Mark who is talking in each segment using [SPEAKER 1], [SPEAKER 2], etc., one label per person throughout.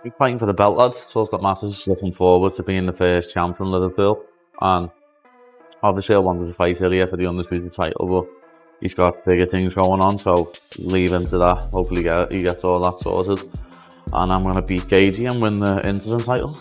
[SPEAKER 1] He's fighting for the belt, lad. So it's got massive looking forward to being the first champ from Liverpool. And obviously I wanted to fight Ilia for the undisputed title, but he's got bigger things going on, so leave into that. Hopefully he gets all that sorted. And I'm going to beat Gagey and win the interim title.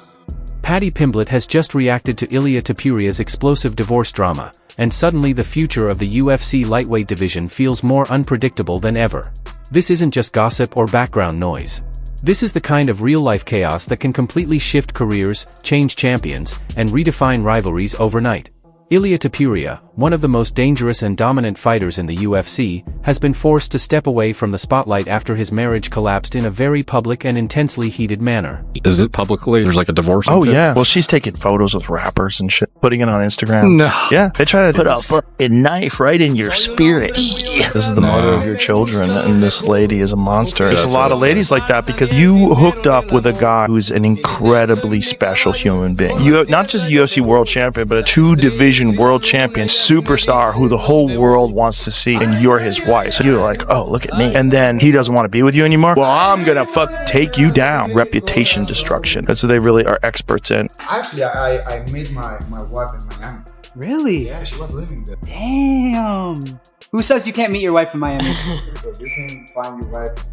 [SPEAKER 2] Paddy Pimblett has just reacted to Ilia Topuria's explosive divorce drama, and suddenly the future of the UFC lightweight division feels more unpredictable than ever. This isn't just gossip or background noise. This is the kind of real-life chaos that can completely shift careers, change champions, and redefine rivalries overnight. Ilia Topuria, one of the most dangerous and dominant fighters in the UFC, has been forced to step away from the spotlight after his marriage collapsed in a very public and intensely heated manner.
[SPEAKER 3] Is it publicly? There's like a divorce?
[SPEAKER 4] Oh, yeah. Well, she's taking photos with rappers and shit, putting it on Instagram.
[SPEAKER 3] No.
[SPEAKER 4] Yeah, they try to
[SPEAKER 5] put a fucking knife right in your spirit.
[SPEAKER 4] This is the mother of your children, and this lady is a monster. There's a lot of ladies like that because you hooked up with a guy who's an incredibly special human being. You not just a UFC world champion, but a two-division world champion superstar who the whole world wants to see, and you're his wife. So you're like, oh, look at me. And then he doesn't want to be with you anymore. Well, I'm gonna take you down. Reputation destruction. That's what they really are experts in.
[SPEAKER 6] Actually, I met my wife in Miami.
[SPEAKER 7] Really?
[SPEAKER 6] Yeah, she was living there.
[SPEAKER 7] Damn. Who says you can't meet your wife in Miami?
[SPEAKER 6] Because you can find your wife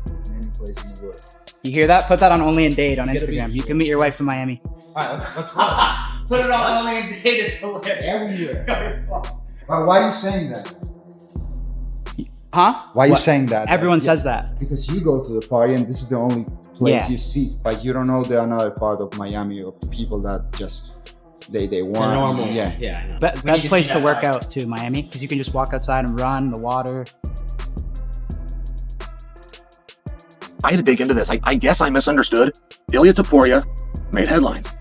[SPEAKER 6] in any place in the world.
[SPEAKER 7] You hear that? Put that on Only in Date on Instagram. You can meet your wife in Miami.
[SPEAKER 6] Alright, let's roll.
[SPEAKER 7] Put it on Only in Date is hilarious.
[SPEAKER 6] Everywhere. But why are you saying that?
[SPEAKER 7] Huh?
[SPEAKER 6] Why are you saying that?
[SPEAKER 7] Everyone says that.
[SPEAKER 6] Because you go to the party and this is the only place
[SPEAKER 7] Yeah.
[SPEAKER 6] you see. Like you don't know the another part of Miami of the people that just they want.
[SPEAKER 8] They're normal.
[SPEAKER 6] Yeah.
[SPEAKER 8] Yeah. I know.
[SPEAKER 7] Best place to work out too, Miami, because you can just walk outside and run, the water.
[SPEAKER 9] I had to dig into this. I guess I misunderstood. Ilia Topuria made headlines.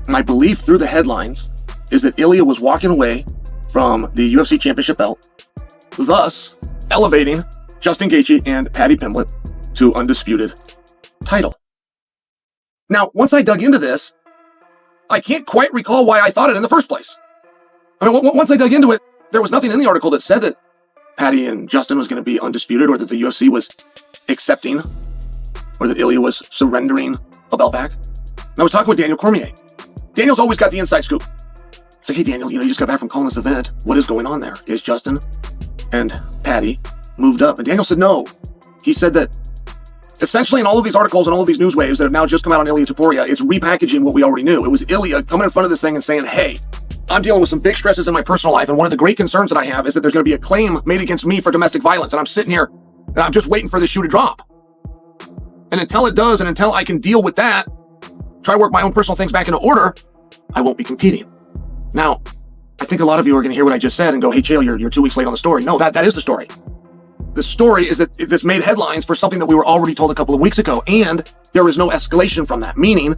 [SPEAKER 9] My belief through the headlines is that Ilia was walking away from the UFC Championship belt, thus elevating Justin Gaethje and Paddy Pimblett to undisputed title. Now, once I dug into this, I can't quite recall why I thought it in the first place. I mean, once I dug into it, there was nothing in the article that said that Paddy and Justin was going to be undisputed, or that the UFC was accepting, or that Ilia was surrendering a belt back. And I was talking with Daniel Cormier. Daniel's always got the inside scoop. It's like, hey, Daniel, you just got back from calling this event. What is going on there? Is Justin and Paddy moved up? And Daniel said no. He said that essentially in all of these articles and all of these news waves that have now just come out on Ilia Topuria, it's repackaging what we already knew. It was Ilia coming in front of this thing and saying, hey, I'm dealing with some big stresses in my personal life, and one of the great concerns that I have is that there's going to be a claim made against me for domestic violence, and I'm sitting here and I'm just waiting for this shoe to drop. And until it does, and until I can deal with that, try to work my own personal things back into order, I won't be competing. Now, I think a lot of you are going to hear what I just said and go, hey, Chael, you're 2 weeks late on the story. No, that is the story. The story is that this made headlines for something that we were already told a couple of weeks ago, and there is no escalation from that, meaning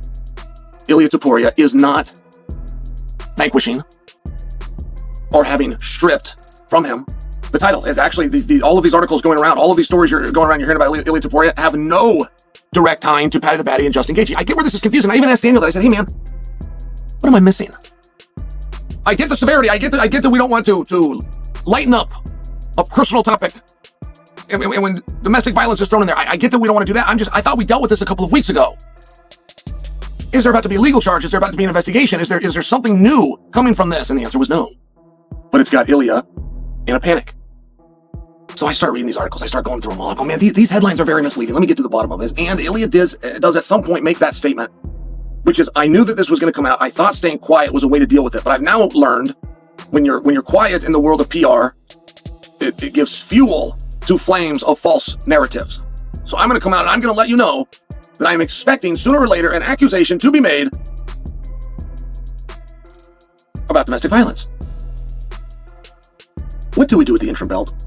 [SPEAKER 9] Ilia Topuria is not vanquishing or having stripped from him the title. It's actually, all of these articles going around, all of these stories you're going around, you're hearing about Ilia Topuria have no direct tying to Paddy the Baddy and Justin Gaethje. I get where this is confusing. I even asked Daniel that. I said, hey man, what am I missing? I get the severity. I get that we don't want to lighten up a personal topic. And when domestic violence is thrown in there, I get that we don't want to do that. I thought we dealt with this a couple of weeks ago. Is there about to be a legal charge? Is there about to be an investigation? Is there something new coming from this? And the answer was no. But it's got Ilia in a panic. So I start reading these articles. I start going through them all. I go, man, these headlines are very misleading. Let me get to the bottom of this. And Ilia does at some point make that statement, which is, I knew that this was going to come out. I thought staying quiet was a way to deal with it. But I've now learned when you're quiet in the world of PR, it gives fuel to flames of false narratives. So I'm going to come out and I'm going to let you know that I'm expecting sooner or later an accusation to be made about domestic violence. What do we do with the interim belt?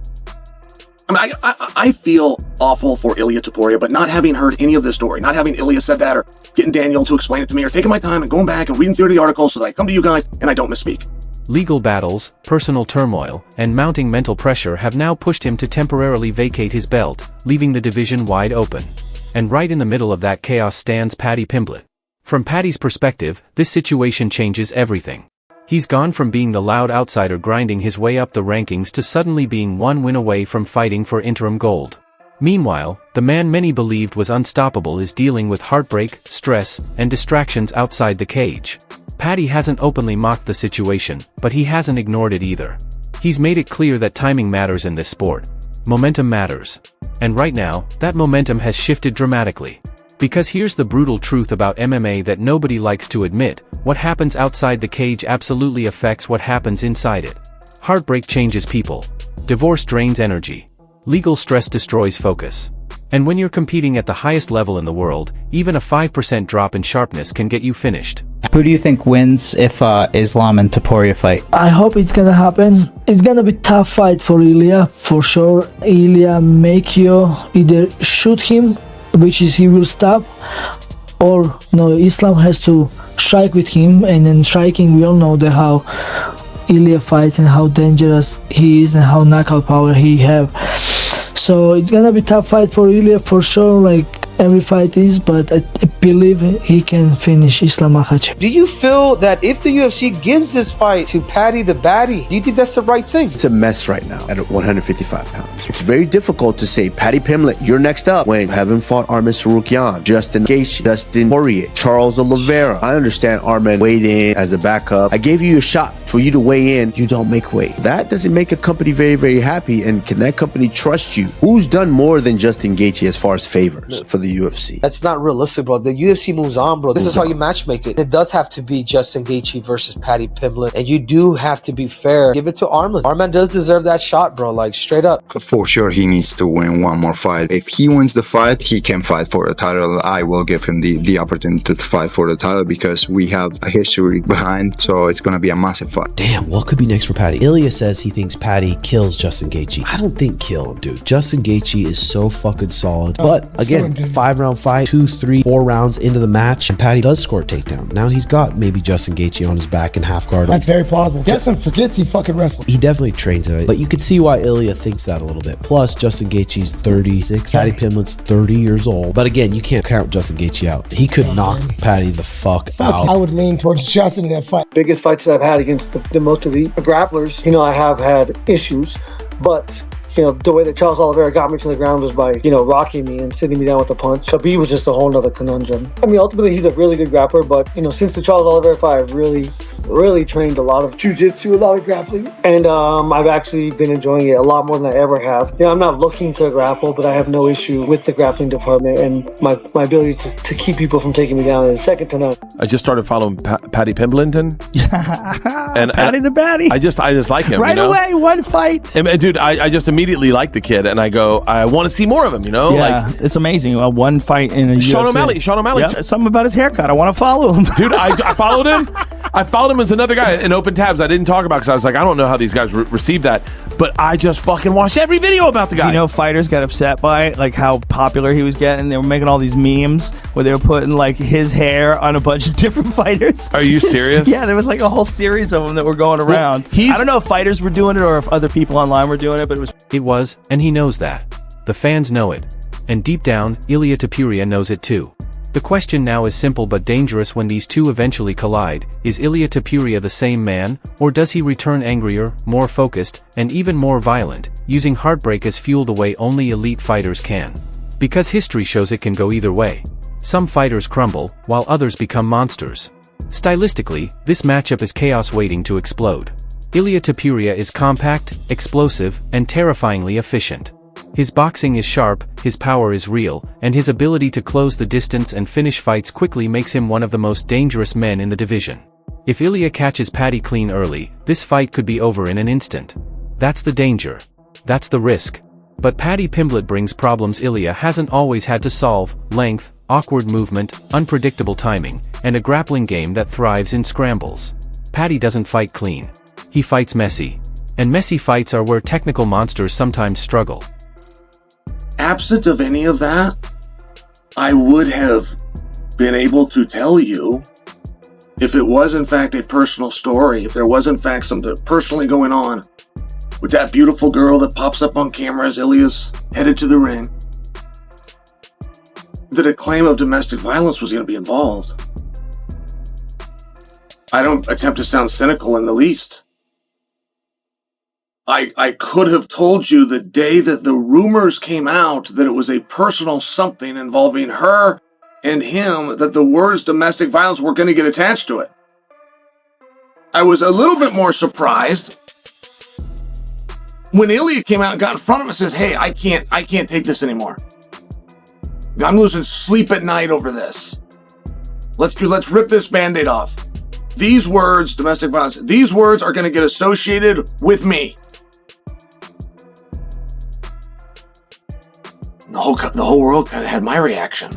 [SPEAKER 9] I mean, I feel awful for Ilia Topuria, but not having heard any of this story, not having Ilia said that, or getting Daniel to explain it to me, or taking my time and going back and reading through the articles so that I come to you guys and I don't misspeak.
[SPEAKER 2] Legal battles, personal turmoil, and mounting mental pressure have now pushed him to temporarily vacate his belt, leaving the division wide open. And right in the middle of that chaos stands Paddy Pimblett. From Paddy's perspective, this situation changes everything. He's gone from being the loud outsider grinding his way up the rankings to suddenly being one win away from fighting for interim gold. Meanwhile, the man many believed was unstoppable is dealing with heartbreak, stress, and distractions outside the cage. Paddy hasn't openly mocked the situation, but he hasn't ignored it either. He's made it clear that timing matters in this sport. Momentum matters. And right now, that momentum has shifted dramatically. Because here's the brutal truth about MMA that nobody likes to admit: what happens outside the cage absolutely affects what happens inside it. Heartbreak changes people. Divorce drains energy. Legal stress destroys focus. And when you're competing at the highest level in the world, even a 5% drop in sharpness can get you finished.
[SPEAKER 8] Who do you think wins if Islam and Topuria fight?
[SPEAKER 10] I hope it's gonna happen. It's gonna be a tough fight for Ilia, for sure. Ilia make you either shoot him, which is he will stop, or no, Islam has to strike with him, and in striking we all know how Ilia fights and how dangerous he is and how knockout power he have. So it's gonna be a tough fight for Ilia for sure, like every fight is, but I believe he can finish Islam Makhachev.
[SPEAKER 11] Do you feel that if the UFC gives this fight to Paddy the Baddy, do you think that's the right thing?
[SPEAKER 12] It's a mess right now at 155 pounds. It's very difficult to say, Paddy Pimblett, you're next up, when you haven't fought Armin Tsarukyan, Justin Gaethje, Dustin Poirier, Charles Oliveira. I understand Armin weighed in as a backup. I gave you a shot for you to weigh in. You don't make weight. That doesn't make a company very, very happy. And can that company trust you? Who's done more than Justin Gaethje as far as favors for the UFC?
[SPEAKER 11] That's not realistic, bro. The UFC moves on, bro. This is how you matchmake it. It does have to be Justin Gaethje versus Paddy Pimblett, and you do have to be fair. Give it to Armin. Armin does deserve that shot, bro. Like, straight up.
[SPEAKER 13] For sure, he needs to win one more fight. If he wins the fight, he can fight for the title. I will give him the opportunity to fight for the title because we have a history behind, so it's going to be a massive fight.
[SPEAKER 14] Damn, what could be next for Paddy? Ilia says he thinks Paddy kills Justin Gaethje. I don't think kill him, dude. Justin Gaethje is so fucking solid. But again, 5-round fight, 2, 3, 4 rounds into the match, and Paddy does score a takedown. Now he's got maybe Justin Gaethje on his back in half guard.
[SPEAKER 15] That's very plausible. Justin forgets he fucking wrestled.
[SPEAKER 14] He definitely trains at it, but you could see why Ilia thinks that a little bit. Plus, Justin Gaethje's 36, Paddy Pimblett's 30 years old. But again, you can't count Justin Gaethje out. He could knock Paddy the fuck out.
[SPEAKER 15] I would lean towards Justin in that fight.
[SPEAKER 16] Biggest fights that I've had against the most elite grapplers, I have had issues, but the way that Charles Oliveira got me to the ground was by, rocking me and sitting me down with a punch. Khabib was just a whole nother conundrum. I mean, ultimately, he's a really good grappler, but, since the Charles Oliveira fight, I've really trained a lot of jiu-jitsu, a lot of grappling, and I've actually been enjoying it a lot more than I ever have. I'm not looking to grapple, but I have no issue with the grappling department, and my ability to keep people from taking me down is second to none.
[SPEAKER 17] I just started following Paddy Pimblett, and
[SPEAKER 4] Paddy the Baddy.
[SPEAKER 17] I just like him
[SPEAKER 4] right away, one fight.
[SPEAKER 17] And, dude, I just immediately like the kid, and I go, I want to see more of him.
[SPEAKER 4] Yeah, it's amazing. One fight in a
[SPEAKER 17] Sean
[SPEAKER 4] UFC.
[SPEAKER 17] Sean O'Malley.
[SPEAKER 4] Yeah, something about his haircut. I want to follow him,
[SPEAKER 17] dude. I followed him. I followed him as another guy in open tabs. I didn't talk about because I was like, I don't know how these guys receive that, but I just fucking watched every video about the guy.
[SPEAKER 4] Fighters got upset by like how popular he was getting. They were making all these memes where they were putting like his hair on a bunch of different fighters.
[SPEAKER 17] Are you serious?
[SPEAKER 4] Yeah, there was like a whole series of them that were going around. I don't know if fighters were doing it or if other people online were doing it, but
[SPEAKER 2] it was, and he knows that. The fans know it. And deep down, Ilia Topuria knows it too. The question now is simple but dangerous when these two eventually collide. Is Ilia Topuria the same man, or does he return angrier, more focused, and even more violent, using heartbreak as fuel the way only elite fighters can? Because history shows it can go either way. Some fighters crumble, while others become monsters. Stylistically, this matchup is chaos waiting to explode. Ilia Topuria is compact, explosive, and terrifyingly efficient. His boxing is sharp, his power is real, and his ability to close the distance and finish fights quickly makes him one of the most dangerous men in the division. If Ilia catches Paddy clean early, this fight could be over in an instant. That's the danger. That's the risk. But Paddy Pimblett brings problems Ilia hasn't always had to solve: length, awkward movement, unpredictable timing, and a grappling game that thrives in scrambles. Paddy doesn't fight clean. He fights messy. And messy fights are where technical monsters sometimes struggle.
[SPEAKER 9] Absent of any of that, I would have been able to tell you if it was in fact a personal story, if there was in fact something personally going on with that beautiful girl that pops up on camera as Ilia's headed to the ring, that a claim of domestic violence was going to be involved. I don't attempt to sound cynical in the least. I could have told you the day that the rumors came out that it was a personal something involving her and him, that the words domestic violence were going to get attached to it. I was a little bit more surprised when Ilia came out and got in front of him and says, hey, I can't take this anymore. I'm losing sleep at night over this. Let's rip this Band-Aid off. These words, domestic violence, these words are going to get associated with me. The whole world kind of had my reaction.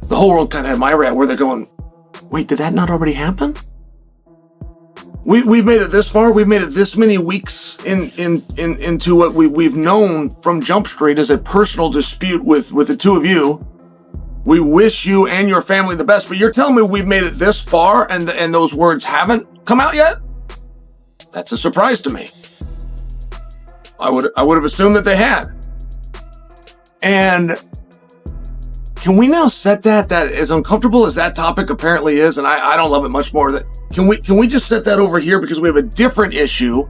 [SPEAKER 9] The whole world kind of had my reaction where they're going, wait, did that not already happen? We've made it this far. We've made it this many weeks into what we've known from Jump Street as a personal dispute with the two of you. We wish you and your family the best, but you're telling me we've made it this far and those words haven't come out yet? That's a surprise to me. I would have assumed that they had. And can we now set that as uncomfortable as that topic apparently is, and I don't love it much more, that can we just set that over here because we have a different issue,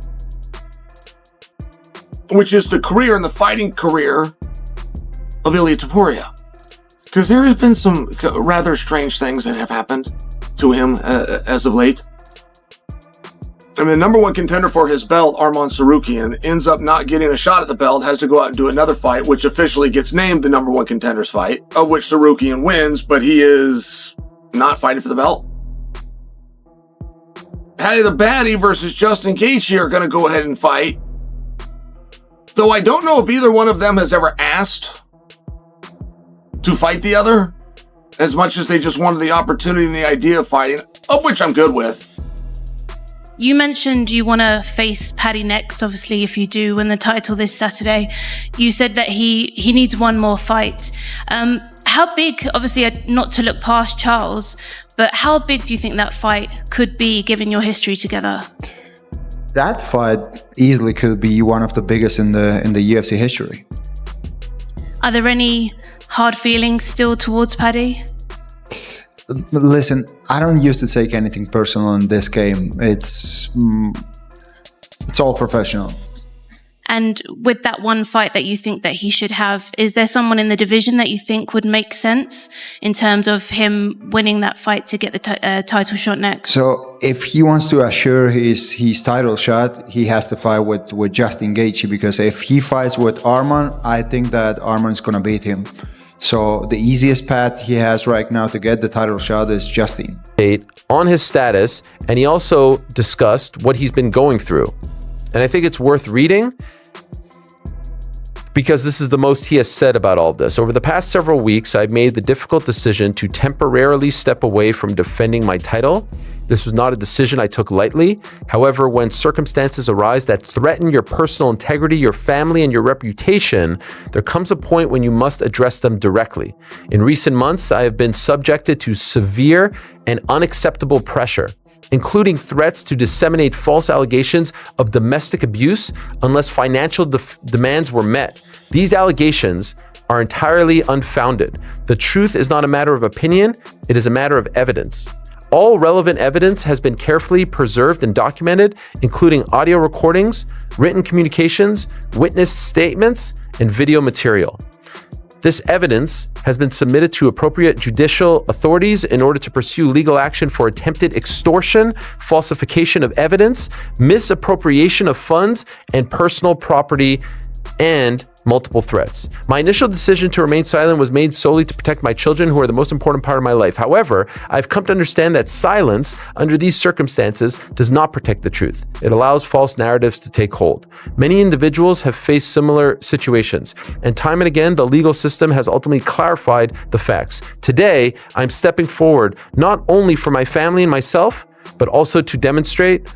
[SPEAKER 9] which is the career and the fighting career of Ilia Topuria. Because there have been some rather strange things that have happened to him as of late. I mean, the number one contender for his belt, Arman Tsarukyan, ends up not getting a shot at the belt, has to go out and do another fight, which officially gets named the number one contender's fight, of which Tsarukyan wins, but he is not fighting for the belt. Paddy the Baddy versus Justin Gaethje are going to go ahead and fight. Though I don't know if either one of them has ever asked to fight the other, as much as they just wanted the opportunity and the idea of fighting, of which I'm good with.
[SPEAKER 18] You mentioned you want to face Paddy next, obviously, if you do win the title this Saturday. You said that he needs one more fight. How big, obviously, not to look past Charles, but how big do you think that fight could be, given your history together?
[SPEAKER 13] That fight easily could be one of the biggest in the UFC history.
[SPEAKER 18] Are there any hard feelings still towards Paddy?
[SPEAKER 13] Listen, I don't used to take anything personal in this game. It's all professional.
[SPEAKER 18] And with that one fight that you think that he should have, is there someone in the division that you think would make sense in terms of him winning that fight to get the title shot next?
[SPEAKER 13] So if he wants to assure his title shot, he has to fight with Justin Gaethje, because if he fights with Arman, I think that Arman's going to beat him. So the easiest path he has right now to get the title shot is Justin.
[SPEAKER 17] On his status, and he also discussed what he's been going through. And I think it's worth reading because this is the most he has said about all of this. Over the past several weeks, I've made the difficult decision to temporarily step away from defending my title. This was not a decision I took lightly. However, when circumstances arise that threaten your personal integrity, your family, and your reputation, there comes a point when you must address them directly. In recent months, I have been subjected to severe and unacceptable pressure, including threats to disseminate false allegations of domestic abuse unless financial demands were met. These allegations are entirely unfounded. The truth is not a matter of opinion, it is a matter of evidence. All relevant evidence has been carefully preserved and documented, including audio recordings, written communications, witness statements, and video material. This evidence has been submitted to appropriate judicial authorities in order to pursue legal action for attempted extortion, falsification of evidence, misappropriation of funds and personal property, and multiple threats. My initial decision to remain silent was made solely to protect my children, who are the most important part of my life. However, I've come to understand that silence under these circumstances does not protect the truth. It allows false narratives to take hold. Many individuals have faced similar situations, and time and again, the legal system has ultimately clarified the facts. Today, I'm stepping forward not only for my family and myself, but also to demonstrate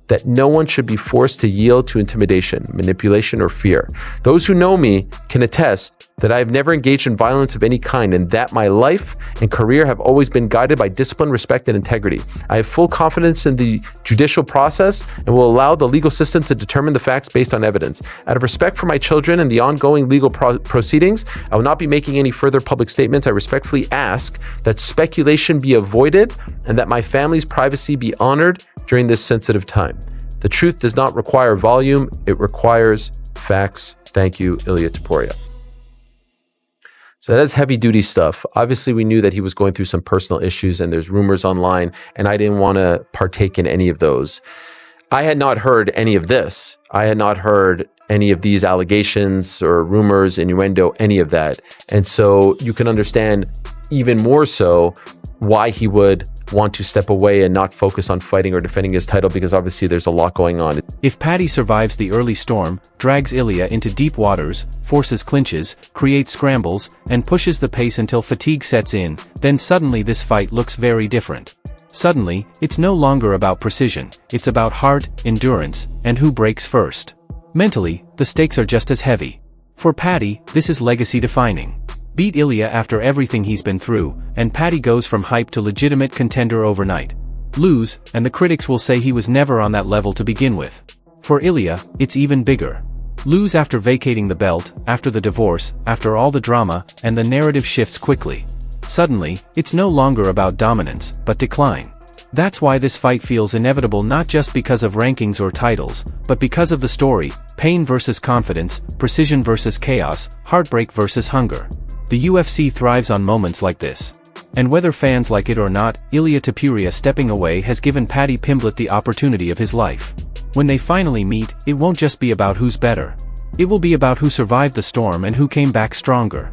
[SPEAKER 17] that no one should be forced to yield to intimidation, manipulation, or fear. Those who know me can attest that I have never engaged in violence of any kind, and that my life and career have always been guided by discipline, respect, and integrity. I have full confidence in the judicial process and will allow the legal system to determine the facts based on evidence. Out of respect for my children and the ongoing legal proceedings, I will not be making any further public statements. I respectfully ask that speculation be avoided and that my family's privacy be honored during this sensitive time. The truth does not require volume, it requires facts. Thank you, Ilia Topuria. So that is heavy duty stuff. Obviously, we knew that he was going through some personal issues and there's rumors online, and I didn't want to partake in any of those. I had not heard any of this. I had not heard any of these allegations or rumors, innuendo, any of that. And so you can understand even more so why he would want to step away and not focus on fighting or defending his title, because obviously there's a lot going on.
[SPEAKER 2] If Paddy survives the early storm, drags Ilia into deep waters, forces clinches, creates scrambles, and pushes the pace until fatigue sets in, then suddenly this fight looks very different. Suddenly, it's no longer about precision, it's about heart, endurance, and who breaks first. Mentally, the stakes are just as heavy. For Paddy, this is legacy defining. Beat Ilia after everything he's been through, and Paddy goes from hype to legitimate contender overnight. Lose, and the critics will say he was never on that level to begin with. For Ilia, it's even bigger. Lose after vacating the belt, after the divorce, after all the drama, and the narrative shifts quickly. Suddenly, it's no longer about dominance, but decline. That's why this fight feels inevitable, not just because of rankings or titles, but because of the story: pain versus confidence, precision versus chaos, heartbreak versus hunger. The UFC thrives on moments like this. And whether fans like it or not, Ilia Topuria stepping away has given Paddy Pimblett the opportunity of his life. When they finally meet, it won't just be about who's better. It will be about who survived the storm and who came back stronger.